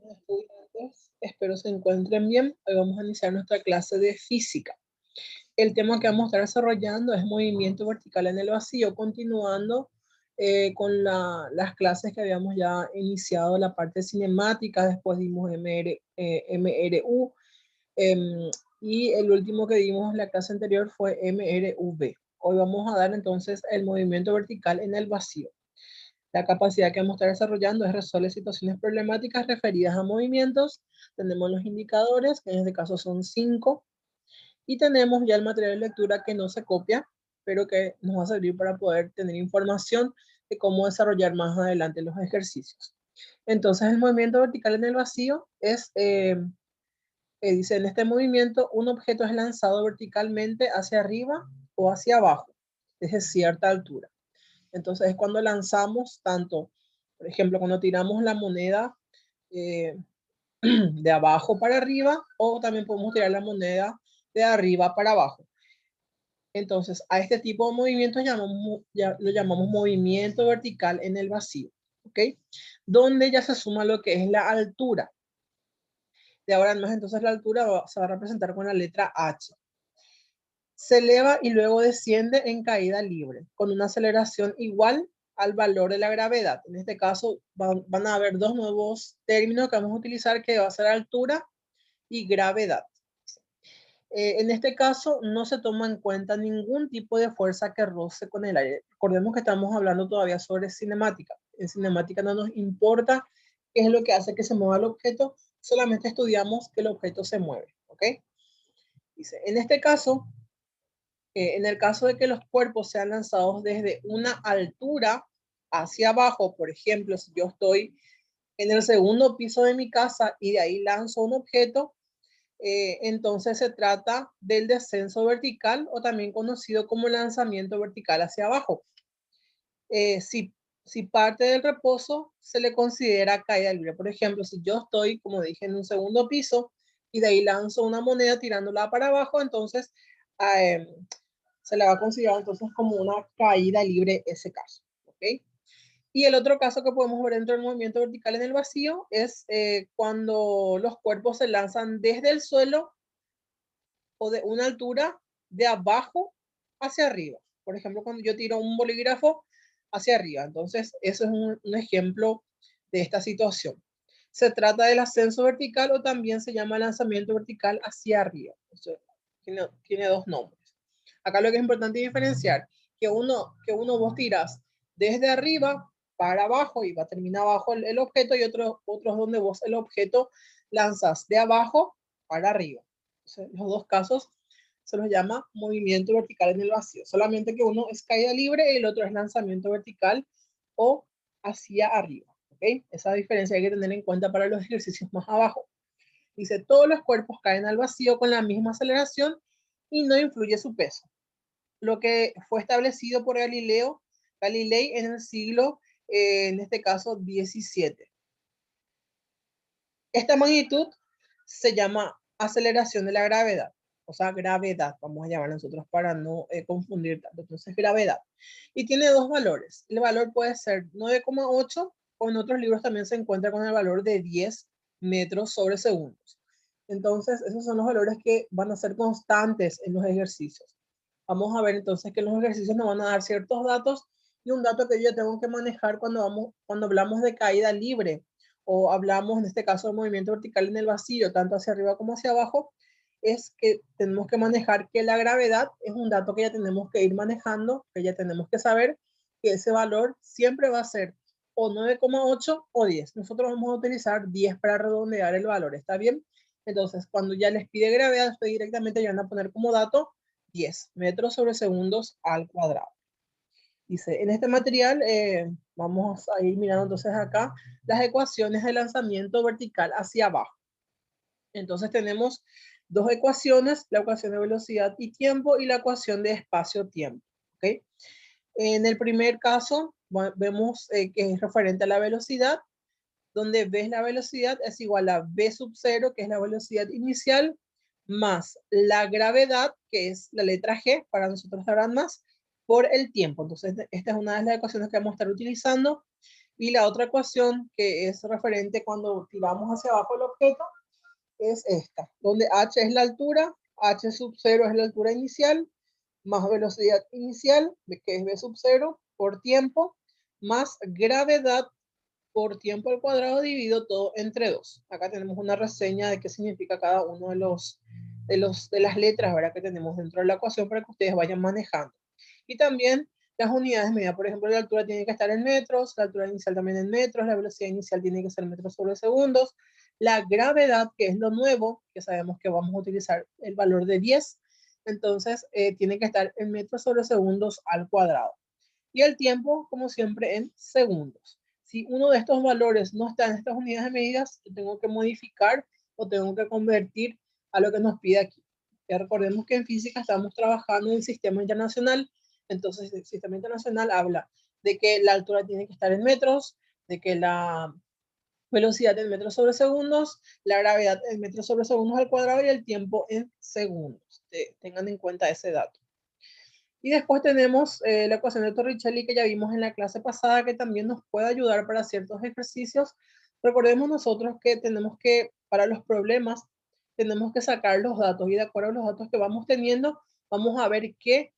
Estudiantes, espero se encuentren bien. Hoy vamos a iniciar nuestra clase de física. El tema que vamos a estar desarrollando es movimiento vertical en el vacío, continuando con las clases que habíamos ya iniciado, la parte cinemática, después dimos MRU, y el último que dimos la clase anterior fue MRV. Hoy vamos a dar entonces el movimiento vertical en el vacío. La capacidad que vamos a estar desarrollando es resolver situaciones problemáticas referidas a movimientos. Tenemos los indicadores, que en este caso son 5. Y tenemos ya el material de lectura que no se copia, pero que nos va a servir para poder tener información de cómo desarrollar más adelante los ejercicios. Entonces, el movimiento vertical en el vacío es, dice, en este movimiento, un objeto es lanzado verticalmente hacia arriba o hacia abajo, desde cierta altura. Entonces es cuando lanzamos tanto, por ejemplo, cuando tiramos la moneda de abajo para arriba, o también podemos tirar la moneda de arriba para abajo. Entonces a este tipo de movimiento lo llamamos movimiento vertical en el vacío, ¿ok? Donde ya se suma lo que es la altura. De ahora en más, entonces la altura se va a representar con la letra H. Se eleva y luego desciende en caída libre, con una aceleración igual al valor de la gravedad. En este caso van a haber dos nuevos términos que vamos a utilizar, que va a ser altura y gravedad. En este caso no se toma en cuenta ningún tipo de fuerza que roce con el aire. Recordemos que estamos hablando todavía sobre cinemática. En cinemática no nos importa qué es lo que hace que se mueva el objeto, solamente estudiamos que el objeto se mueve, ¿ok? Dice, en este caso, en el caso de que los cuerpos sean lanzados desde una altura hacia abajo, por ejemplo, si yo estoy en el segundo piso de mi casa y de ahí lanzo un objeto, entonces se trata del descenso vertical, o también conocido como lanzamiento vertical hacia abajo. Si parte del reposo se le considera caída libre. Por ejemplo, si yo estoy, como dije, en un segundo piso y de ahí lanzo una moneda tirándola para abajo, entonces se la va a considerar entonces como una caída libre ese caso, ¿ok? Y el otro caso que podemos ver dentro del movimiento vertical en el vacío es cuando los cuerpos se lanzan desde el suelo o de una altura de abajo hacia arriba. Por ejemplo, cuando yo tiro un bolígrafo hacia arriba. Entonces, eso es un ejemplo de esta situación. Se trata del ascenso vertical, o también se llama lanzamiento vertical hacia arriba. Entonces, tiene dos nombres. Acá lo que es importante diferenciar, que uno vos tiras desde arriba para abajo y va a terminar abajo el objeto, y otros donde vos el objeto lanzas de abajo para arriba. Entonces, los dos casos se los llama movimiento vertical en el vacío, solamente que uno es caída libre y el otro es lanzamiento vertical o hacia arriba. ¿Okay? Esa diferencia hay que tener en cuenta para los ejercicios más abajo. Dice, todos los cuerpos caen al vacío con la misma aceleración y no influye su peso. Lo que fue establecido por Galilei en el siglo, en este caso, 17. Esta magnitud se llama aceleración de la gravedad, o sea, gravedad, vamos a llamar nosotros para no confundir tanto. Entonces, gravedad. Y tiene dos valores. El valor puede ser 9,8, o en otros libros también se encuentra con el valor de 10 metros sobre segundos. Entonces, esos son los valores que van a ser constantes en los ejercicios. Vamos a ver entonces que los ejercicios nos van a dar ciertos datos, y un dato que yo tengo que manejar cuando hablamos de caída libre, o hablamos en este caso de movimiento vertical en el vacío, tanto hacia arriba como hacia abajo, es que tenemos que manejar que la gravedad es un dato que ya tenemos que ir manejando, que ya tenemos que saber que ese valor siempre va a ser o 9,8 o 10. Nosotros vamos a utilizar 10 para redondear el valor, ¿está bien? Entonces, cuando ya les pide gravedad, ustedes directamente ya van a poner como dato 10 metros sobre segundos al cuadrado. Dice, en este material vamos a ir mirando entonces acá las ecuaciones de lanzamiento vertical hacia abajo. Entonces tenemos dos ecuaciones, la ecuación de velocidad y tiempo y la ecuación de espacio-tiempo. ¿Okay? En el primer caso vemos que es referente a la velocidad, donde v, la velocidad, es igual a v sub 0, que es la velocidad inicial, más la gravedad, que es la letra g, para nosotros sabrán más, por el tiempo. Entonces, esta es una de las ecuaciones que vamos a estar utilizando. Y la otra ecuación que es referente cuando tiramos hacia abajo el objeto es esta, donde h es la altura, h sub 0 es la altura inicial, más velocidad inicial, que es v sub 0, por tiempo, más gravedad por tiempo al cuadrado dividido todo entre 2. Acá tenemos una reseña de qué significa cada uno de las letras, ¿verdad?, que tenemos dentro de la ecuación para que ustedes vayan manejando. Y también las unidades de medida. Por ejemplo, la altura tiene que estar en metros, la altura inicial también en metros, la velocidad inicial tiene que ser metros sobre segundos. La gravedad, que es lo nuevo, que sabemos que vamos a utilizar el valor de 10, entonces tiene que estar en metros sobre segundos al cuadrado. Y el tiempo, como siempre, en segundos. Si uno de estos valores no está en estas unidades de medidas, yo tengo que modificar o tengo que convertir a lo que nos pide aquí. Ya recordemos que en física estamos trabajando en el sistema internacional, entonces el sistema internacional habla de que la altura tiene que estar en metros, de que la velocidad en metros sobre segundos, la gravedad en metros sobre segundos al cuadrado y el tiempo en segundos. Tengan en cuenta ese dato. Y después tenemos la ecuación de Torricelli que ya vimos en la clase pasada, que también nos puede ayudar para ciertos ejercicios. Recordemos nosotros que tenemos que, para los problemas, tenemos que sacar los datos y de acuerdo a los datos que vamos teniendo, vamos a ver qué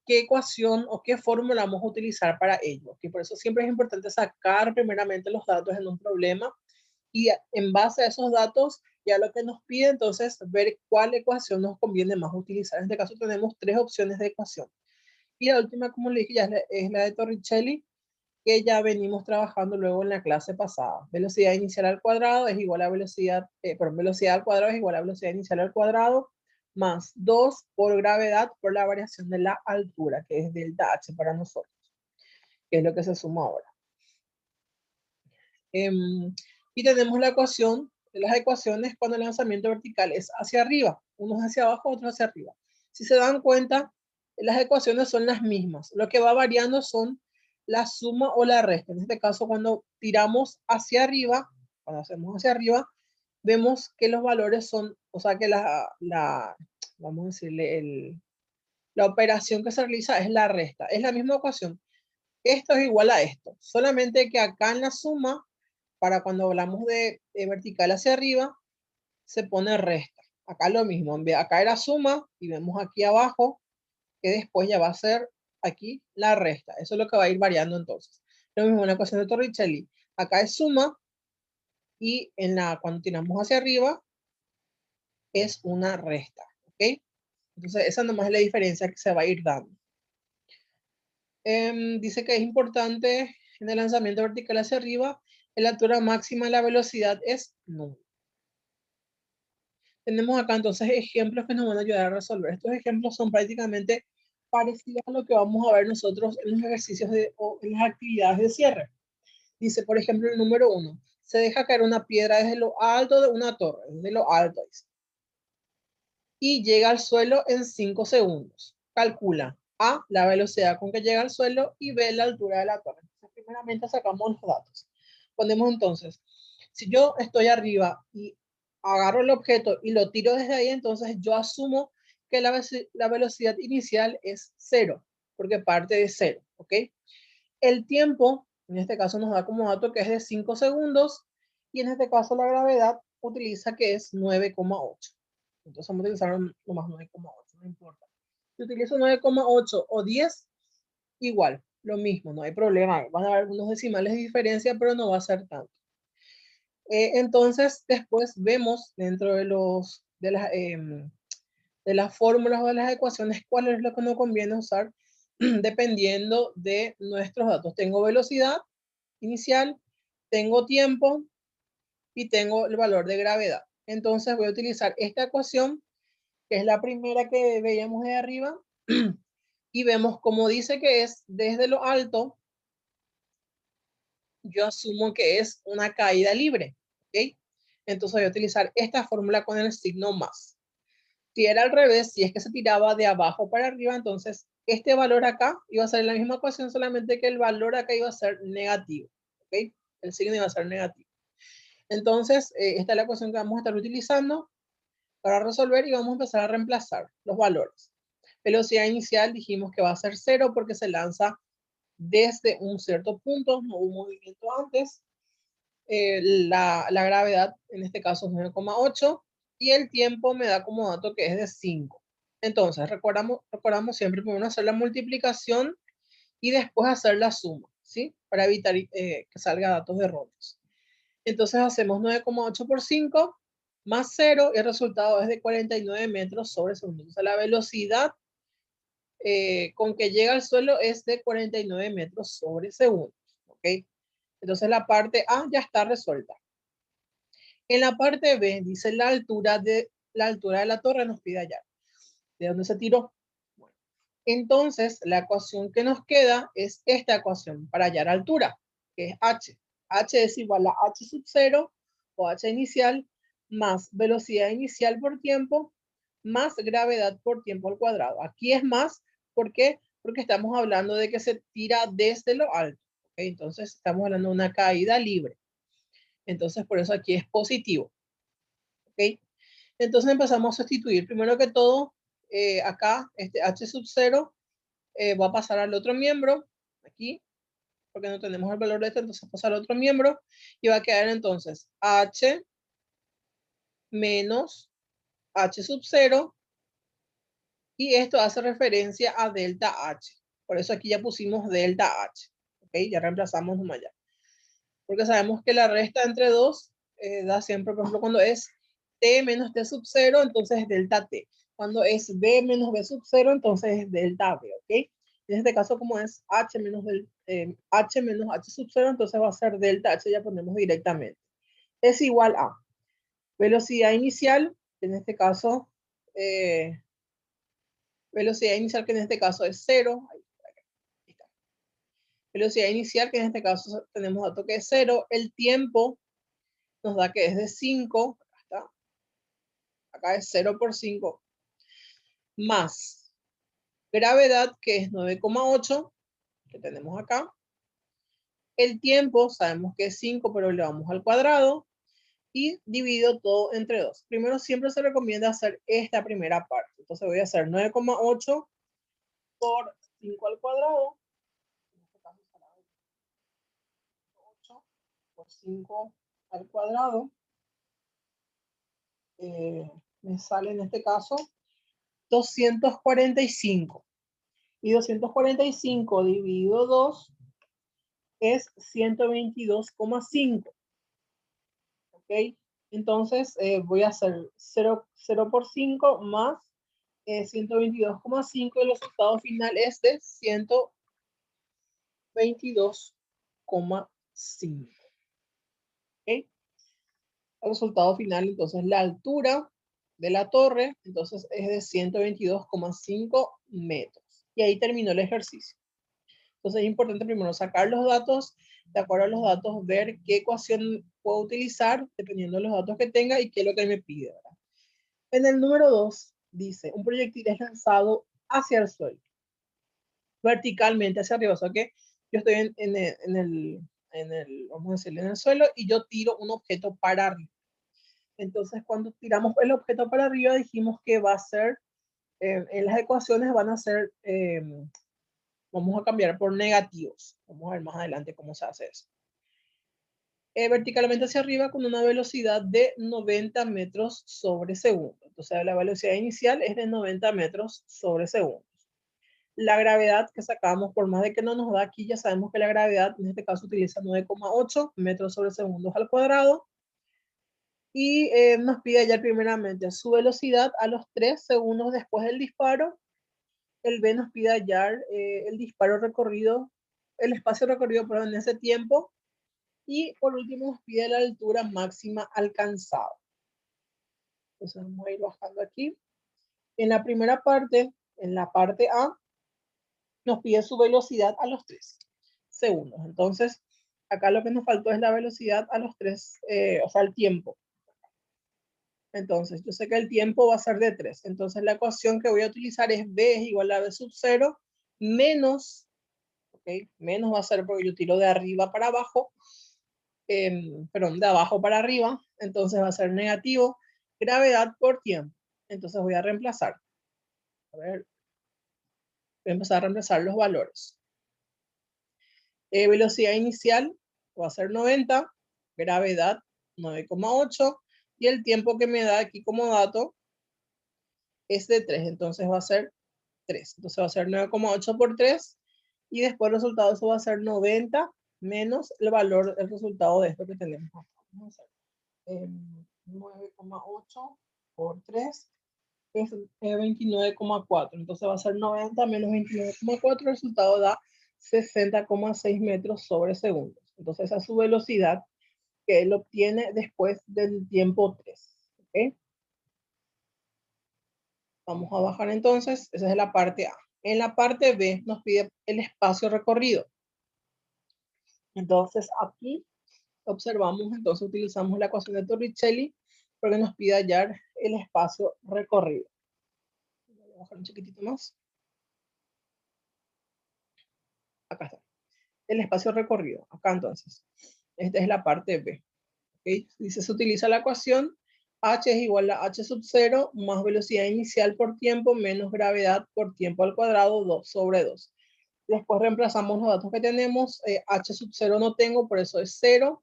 ecuación o qué fórmula vamos a utilizar para ello. Y por eso siempre es importante sacar primeramente los datos en un problema y en base a esos datos ya lo que nos pide, entonces ver cuál ecuación nos conviene más utilizar. En este caso tenemos 3 opciones de ecuación. Y la última, como le dije, ya es la de Torricelli, que ya venimos trabajando luego en la clase pasada. Velocidad inicial al cuadrado es igual a velocidad, velocidad al cuadrado es igual a velocidad inicial al cuadrado, más 2 por gravedad por la variación de la altura, que es delta h para nosotros, que es lo que se suma ahora. Y tenemos la ecuación de las ecuaciones cuando el lanzamiento vertical es hacia arriba, unos hacia abajo, otros hacia arriba. Si se dan cuenta, las ecuaciones son las mismas. Lo que va variando son la suma o la resta. En este caso, cuando tiramos hacia arriba, cuando hacemos hacia arriba, vemos que los valores son, o sea que vamos a decirle, la operación que se realiza es la resta. Es la misma ecuación. Esto es igual a esto. Solamente que acá en la suma, para cuando hablamos de vertical hacia arriba, se pone resta. Acá lo mismo, acá era suma y vemos aquí abajo que después ya va a ser aquí la resta. Eso es lo que va a ir variando entonces. Lo mismo en la ecuación de Torricelli. Acá es suma y cuando tiramos hacia arriba es una resta. ¿Ok? Entonces esa nomás es la diferencia que se va a ir dando. Dice que es importante en el lanzamiento vertical hacia arriba, en la altura máxima la velocidad es nula. Tenemos acá entonces ejemplos que nos van a ayudar a resolver. Estos ejemplos son prácticamente parecidos a lo que vamos a ver nosotros en los ejercicios o en las actividades de cierre. Dice, por ejemplo, el número 1. Se deja caer una piedra desde lo alto de una torre, de lo alto, dice, y llega al suelo en 5 segundos. Calcula A, la velocidad con que llega al suelo, y B, la altura de la torre. Entonces, primeramente sacamos los datos. Ponemos entonces, si yo estoy arriba y agarro el objeto y lo tiro desde ahí, entonces yo asumo que la velocidad inicial es 0, porque parte de 0, ¿ok? El tiempo, en este caso nos da como dato que es de 5 segundos, y en este caso la gravedad utiliza que es 9,8. Entonces vamos a utilizar nomás 9,8, no importa. Si utilizo 9,8 o 10, igual, lo mismo, no hay problema. Van a haber algunos decimales de diferencia, pero no va a ser tanto. Entonces, después vemos dentro de las fórmulas o de las ecuaciones cuál es lo que nos conviene usar dependiendo de nuestros datos. Tengo velocidad inicial, tengo tiempo y tengo el valor de gravedad. Entonces voy a utilizar esta ecuación, que es la primera que veíamos de arriba, y vemos como dice que es desde lo alto, yo asumo que es una caída libre, ¿ok? Entonces voy a utilizar esta fórmula con el signo más. Si era al revés, si es que se tiraba de abajo para arriba, entonces este valor acá iba a ser la misma ecuación, solamente que el valor acá iba a ser negativo, ¿ok? El signo iba a ser negativo. Entonces, esta es la ecuación que vamos a estar utilizando para resolver y vamos a empezar a reemplazar los valores. Velocidad inicial dijimos que va a ser 0 porque se lanza desde un cierto punto, no hubo movimiento antes, la gravedad en este caso es 9,8 y el tiempo me da como dato que es de 5. Entonces, recordamos siempre primero hacer la multiplicación y después hacer la suma, ¿sí? Para evitar que salga datos erróneos. Entonces hacemos 9,8 por 5 más 0 y el resultado es de 49 metros sobre segundo. Entonces la velocidad con que llega al suelo es de 49 metros sobre segundo. ¿Ok? Entonces la parte A ya está resuelta. En la parte B dice la altura de la torre, nos pide hallar. ¿De dónde se tiró? Bueno, entonces la ecuación que nos queda es esta ecuación para hallar altura, que es h. H es igual a h sub 0 o h inicial más velocidad inicial por tiempo más gravedad por tiempo al cuadrado. Aquí es más, ¿por qué? Porque estamos hablando de que se tira desde lo alto. ¿Okay? Entonces estamos hablando de una caída libre. Entonces por eso aquí es positivo. ¿Ok? Entonces empezamos a sustituir. Primero que todo, acá este h sub 0 va a pasar al otro miembro, aquí, porque no tenemos el valor de este, entonces pasa al otro miembro y va a quedar entonces h menos h sub 0 y esto hace referencia a delta h. Por eso aquí ya pusimos delta h. ¿Ok? Ya reemplazamos nomás ya. Porque sabemos que la resta entre 2 da siempre, por ejemplo, cuando es t menos t sub 0, entonces es delta t. Cuando es b menos b sub 0, entonces es delta b. ¿Ok? En este caso, como es h menos h sub 0, entonces va a ser delta h, ya ponemos directamente. Es igual a velocidad inicial, en este caso, velocidad inicial que en este caso es 0. Ahí está. Velocidad inicial que en este caso tenemos dato que es 0. El tiempo nos da que es de 5. Acá está. Acá es 0 por 5. Más gravedad que es 9,8 que tenemos acá. El tiempo sabemos que es 5, pero le vamos al cuadrado. Y divido todo entre 2. Primero siempre se recomienda hacer esta primera parte. Entonces voy a hacer 9,8 por 5 al cuadrado. En este caso será 8 por 5 al cuadrado. Me sale en este caso 245. Y 245 dividido 2 es 122,5. ¿Ok? Entonces voy a hacer 0 por 5 más 122,5 y el resultado final es de 122,5. ¿Okay? El resultado final, entonces, la altura de la torre, entonces, es de 122,5 metros. Y ahí terminó el ejercicio. Entonces, es importante primero sacar los datos, de acuerdo a los datos, ver qué ecuación puedo utilizar, dependiendo de los datos que tenga y qué es lo que me pide, ¿verdad? En el número 2, dice, un proyectil es lanzado hacia el suelo, verticalmente hacia arriba, o sea que yo estoy vamos a decirle, en el suelo y yo tiro un objeto para arriba. Entonces, cuando tiramos el objeto para arriba, dijimos que va a ser, en las ecuaciones van a ser, vamos a cambiar por negativos. Vamos a ver más adelante cómo se hace eso. Verticalmente hacia arriba con una velocidad de 90 metros sobre segundo. Entonces, la velocidad inicial es de 90 metros sobre segundo. La gravedad que sacamos, por más de que no nos da aquí, ya sabemos que la gravedad en este caso utiliza 9,8 metros sobre segundos al cuadrado. Y nos pide ya primeramente su velocidad a los 3 segundos después del disparo. El B nos pide hallar el disparo recorrido, el espacio recorrido en ese tiempo. Y por último nos pide la altura máxima alcanzada. Entonces vamos a ir bajando aquí. En la primera parte, en la parte A, nos pide su velocidad a los 3 segundos. Entonces, acá lo que nos faltó es la velocidad a los 3, o sea, el tiempo. Entonces, yo sé que el tiempo va a ser de 3. Entonces, la ecuación que voy a utilizar es B es igual a B sub 0 menos, ¿ok? Menos va a ser porque yo tiro de arriba para abajo, perdón, de abajo para arriba. Entonces, va a ser negativo gravedad por tiempo. Entonces, voy a reemplazar. A ver, voy a empezar a reemplazar los valores. Velocidad inicial va a ser 90, gravedad 9,8 y el tiempo que me da aquí como dato es de 3, entonces va a ser 3. Entonces va a ser 9,8 por 3 y después el resultado de eso va a ser 90 menos el valor, el resultado de esto que tenemos acá. Vamos a hacer 9,8 por 3 es 29,4. Entonces va a ser 90 menos 29,4. El resultado da 60,6 metros sobre segundos. Entonces esa es su velocidad que él obtiene después del tiempo 3. ¿Okay? Vamos a bajar entonces. Esa es la parte A. En la parte B nos pide el espacio recorrido. Entonces aquí observamos, entonces utilizamos la ecuación de Torricelli porque nos pide hallar el espacio recorrido. Voy a bajar un chiquitito más. Acá está. El espacio recorrido. Acá entonces. Esta es la parte B. ¿Okay? Dice, se utiliza la ecuación h es igual a h sub 0 más velocidad inicial por tiempo menos gravedad por tiempo al cuadrado 2 sobre 2. Después reemplazamos los datos que tenemos. H sub 0 no tengo, por eso es 0.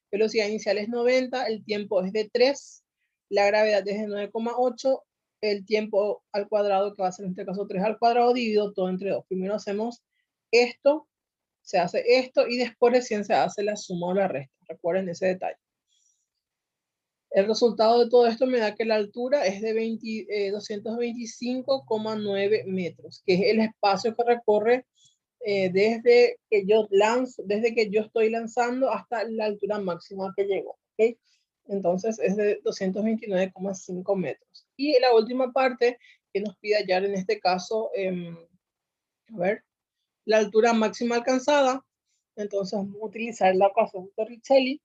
Velocidad inicial es 90, el tiempo es de 3, la gravedad es de 9,8, el tiempo al cuadrado, que va a ser en este caso 3 al cuadrado, dividido todo entre 2. Primero hacemos esto, se hace esto y después recién se hace la suma o la resta. Recuerden ese detalle. El resultado de todo esto me da que la altura es de 225,9 metros, que es el espacio que recorre desde que yo estoy lanzando hasta la altura máxima que llegó. ¿Okay? Entonces es de 229,5 metros. Y la última parte que nos pide hallar en este caso, a ver, la altura máxima alcanzada. Entonces vamos a utilizar la ecuación de Torricelli,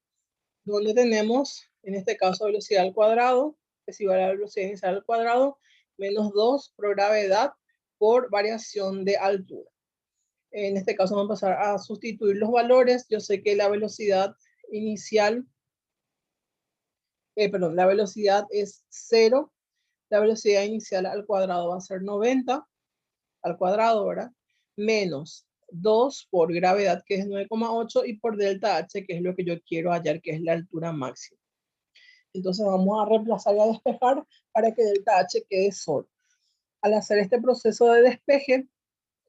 donde tenemos, en este caso, velocidad al cuadrado, es igual a la velocidad inicial al cuadrado, menos 2 por gravedad por variación de altura. En este caso vamos a pasar a sustituir los valores. Yo sé que la velocidad inicial, la velocidad es 0. La velocidad inicial al cuadrado va a ser 90 al cuadrado, ¿verdad? Menos 2 por gravedad, que es 9,8, y por delta H, que es lo que yo quiero hallar, que es la altura máxima. Entonces vamos a reemplazar y a despejar para que delta H quede solo. Al hacer este proceso de despeje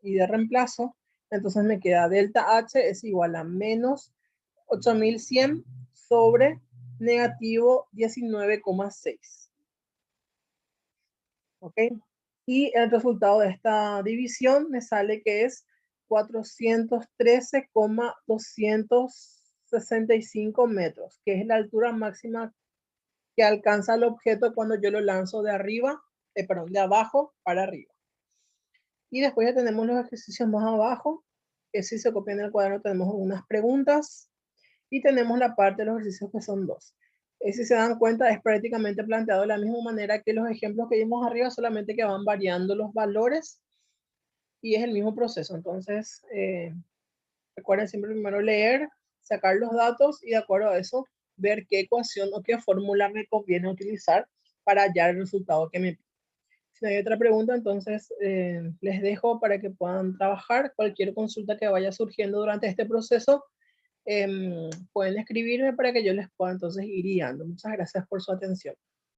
y de reemplazo, entonces me queda delta H es igual a menos 8100 sobre negativo 19,6. ¿Ok? Y el resultado de esta división me sale que es 413,265 metros, que es la altura máxima que alcanza el objeto cuando yo lo lanzo de de abajo para arriba. Y después ya tenemos los ejercicios más abajo, que si se copian en el cuaderno tenemos algunas preguntas y tenemos la parte de los ejercicios que son 2. Si se dan cuenta es prácticamente planteado de la misma manera que los ejemplos que vimos arriba, solamente que van variando los valores y es el mismo proceso. Entonces, recuerden siempre primero leer, sacar los datos y de acuerdo a eso ver qué ecuación o qué fórmula me conviene utilizar para hallar el resultado que me pide. Si no hay otra pregunta, entonces les dejo para que puedan trabajar. Cualquier consulta que vaya surgiendo durante este proceso, pueden escribirme para que yo les pueda entonces ir guiando. Muchas gracias por su atención.